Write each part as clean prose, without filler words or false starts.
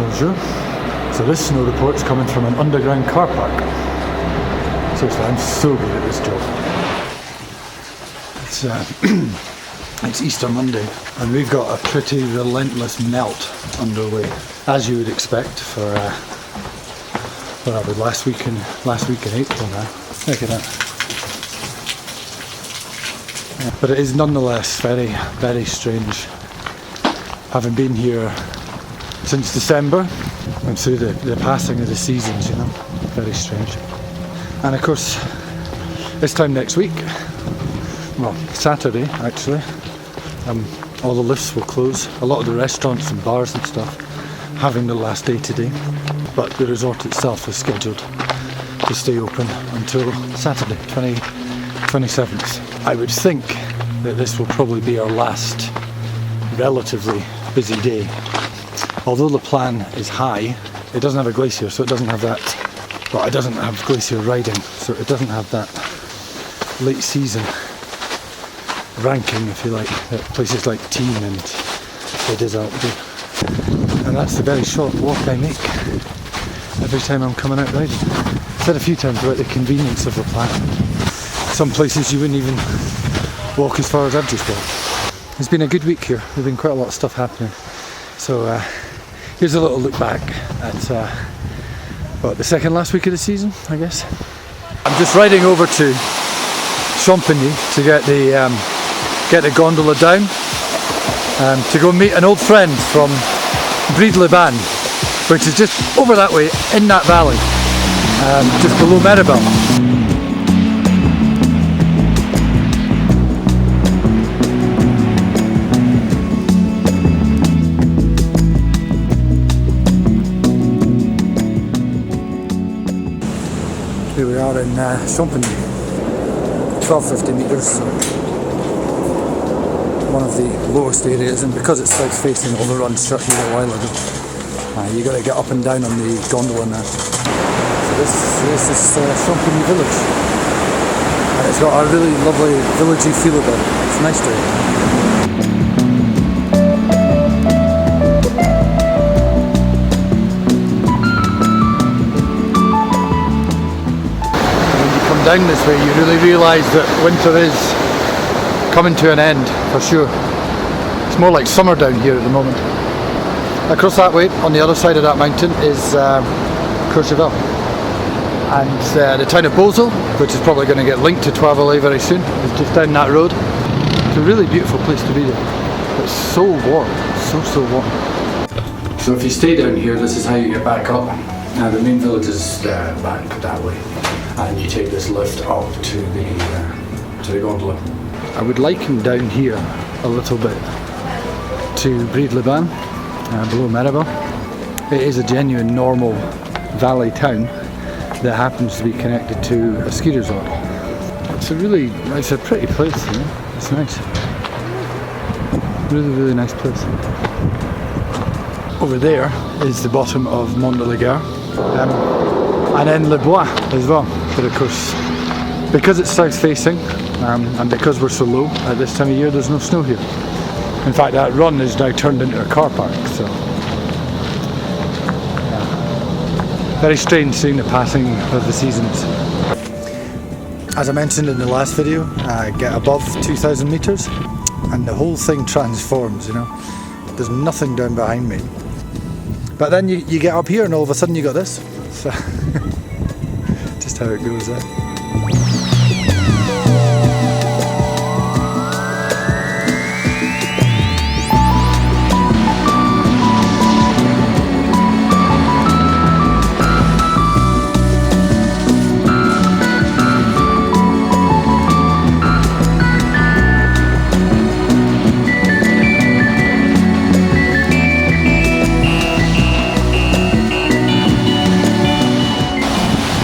bonjour. So this snow report is coming from an underground car park. Seriously, I'm so good at this job. It's Easter Monday and we've got a pretty relentless melt underway, as you would expect for last week in April now. Look at that. Yeah, but it is nonetheless very, very strange. Having been here since December and through the passing of the seasons, you know, very strange. And of course, this time next week, well, Saturday actually, all the lifts will close. A lot of the restaurants and bars and stuff having the last day today, but the resort itself is scheduled to stay open until Saturday, 27th. I would think that this will probably be our last relatively busy day. Although La Plagne is high, it doesn't have a glacier, so it doesn't have that, well, it doesn't have glacier riding, so it doesn't have that late season ranking, if you like, that places like Teen and the Desert do. And that's the very short walk I make every time I'm coming out riding. I've said a few times about the convenience of La Plagne. Some places you wouldn't even walk as far as I've just walked. It's been a good week here. There's been quite a lot of stuff happening. So here's a little look back at the second last week of the season, I guess. I'm just riding over to Champigny to get the gondola down to go meet an old friend from Brive-les-Bains, which is just over that way in that valley, just below Meribel. Here we are in Champigny, 1250 metres, one of the lowest areas, and because it's south facing, all the runs shut here a while ago. You got to get up and down on the gondola now. So this is Champigny village, and it's got a really lovely villagey feel about it. It's nice to down this way, you really realise that winter is coming to an end for sure. It's more like summer down here at the moment. Across that way, on the other side of that mountain, is Courchevel, and the town of Beauzelle, which is probably going to get linked to Toivolet very soon, is just down that road. It's a really beautiful place to be there. It's so warm, so warm. So if you stay down here, this is how you get back up. Now the main village is back that way, and you take this lift up to the gondola. I would liken down here a little bit to Brive-les-Bains, below Meribel. It is a genuine normal valley town that happens to be connected to a ski resort. It's a pretty place, you know? It's nice. Really nice place. Over there is the bottom of Mont de la Gare, and then Le Bois as well. But of course, because it's south facing, and because we're so low at this time of year, there's no snow here. In fact, that run is now turned into a car park, so yeah. Very strange seeing the passing of the seasons. As I mentioned in the last video, I get above 2,000 meters and the whole thing transforms, you know. There's nothing down behind me. But then you get up here and all of a sudden you got this. So just how it goes there.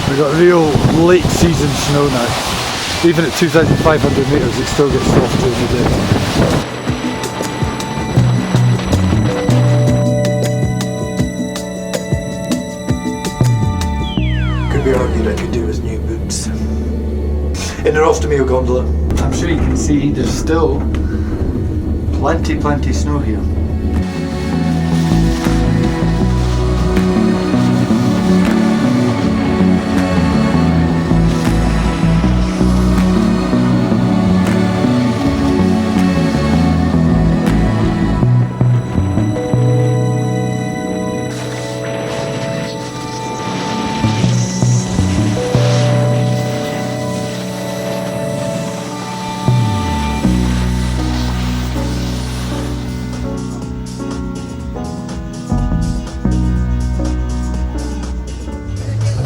We've got real late season snow now. Even at 2,500 metres it still gets soft during the day. Could be argued I could do with new boots. In the Rostamio gondola, I'm sure you can see there's still plenty snow here.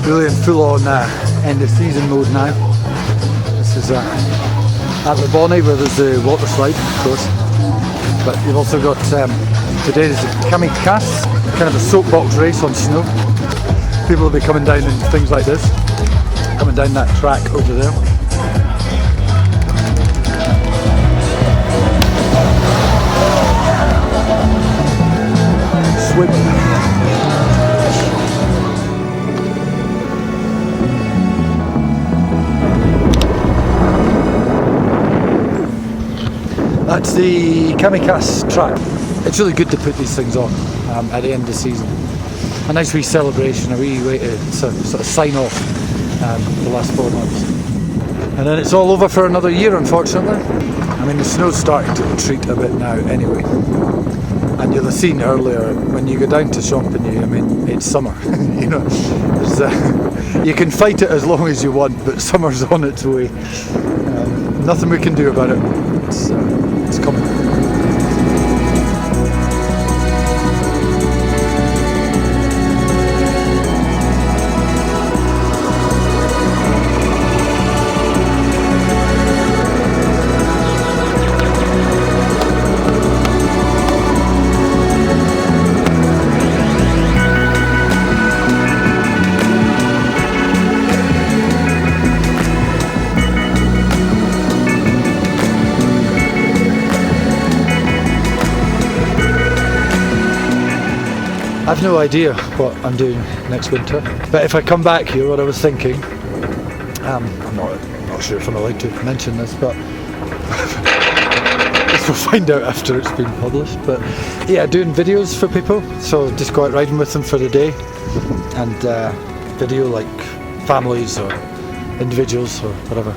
really in full on end of season mode now. This is at the Bonnie where there's the water slide, of course. But you've also got today there's a kamikaze, kind of a soapbox race on snow. People will be coming down in things like this, coming down that track over there. Swim. That's the kamikaze track. It's really good to put these things on at the end of the season. A nice wee celebration, a wee way to sort of sign off the last 4 months. And then it's all over for another year, unfortunately. I mean, the snow's starting to retreat a bit now anyway. And you'll have seen earlier, when you go down to Champigny, I mean, it's summer. You know, you can fight it as long as you want, but summer's on its way. Nothing we can do about it. It's coming. I've no idea what I'm doing next winter, but if I come back here, what I was thinking, I'm not sure if I'm allowed to mention this, but we'll find out after it's been published. But yeah, doing videos for people, so just go out riding with them for the day, and video like families or individuals or whatever.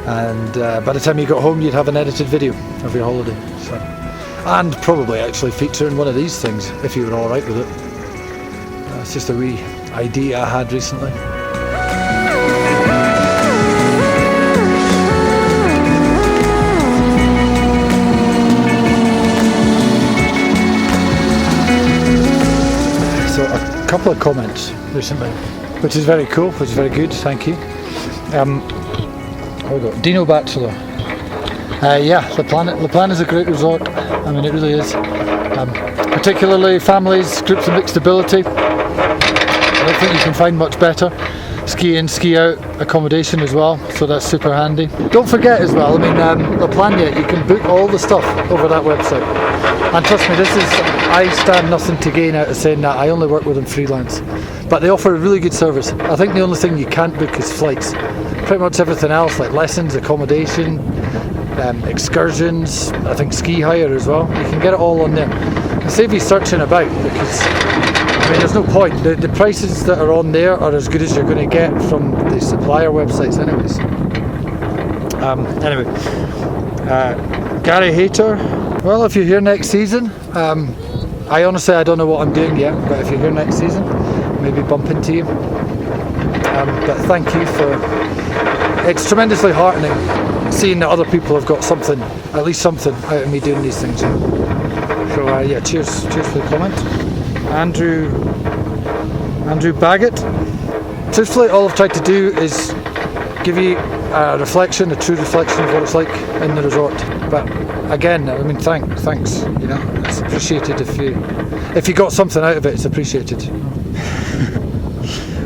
And by the time you got home, you'd have an edited video of your holiday. So. And probably actually featuring one of these things if you were alright with it. It's just a wee idea I had recently. So a couple of comments recently, which is very cool, which is very good, thank you. What we got? Dino Bachelor. Yeah, LaPlagne is a great resort. I mean, it really is. Particularly families, groups of mixed ability. I don't think you can find much better. Ski in, ski out accommodation as well, so that's super handy. Don't forget as well, I mean, LaPlagne, you can book all the stuff over that website. And trust me, I stand nothing to gain out of saying that. I only work with them freelance. But they offer a really good service. I think the only thing you can't book is flights. Pretty much everything else, like lessons, accommodation, excursions, I think ski hire as well. You can get it all on there. And save you searching about, because I mean there's no point. The prices that are on there are as good as you're going to get from the supplier websites anyways. Gary Hayter, well, if you're here next season, I honestly don't know what I'm doing yet, but if you're here next season, maybe bump into you. But thank you it's tremendously heartening seeing that other people have got something, at least something, out of me doing these things. So yeah, cheers for the comment. Andrew Baggett. Truthfully, all I've tried to do is give you a true reflection of what it's like in the resort. But again, I mean, thanks. You know, it's appreciated if you got something out of it. It's appreciated.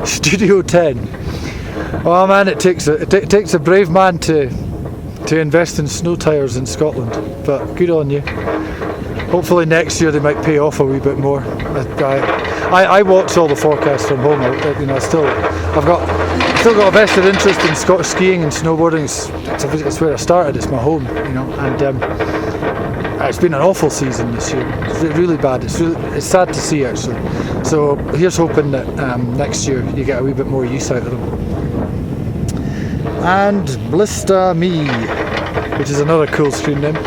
Studio 10. Oh man, it takes a brave man to invest in snow tyres in Scotland, but good on you. Hopefully next year they might pay off a wee bit more. I watch all the forecasts from home. You know, I've still got a vested interest in Scottish skiing and snowboarding. It's where I started. It's my home, you know. And it's been an awful season this year. It's really bad. It's sad to see actually. So here's hoping that next year you get a wee bit more use out of them. And Blister Me, which is another cool screen name.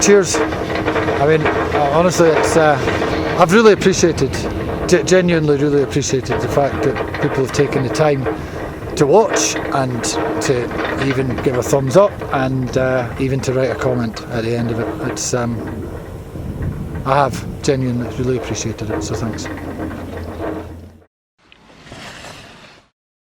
Cheers. I mean, honestly, I've really appreciated, genuinely really appreciated the fact that people have taken the time to watch and to even give a thumbs up and even to write a comment at the end of it. I have genuinely really appreciated it, so thanks.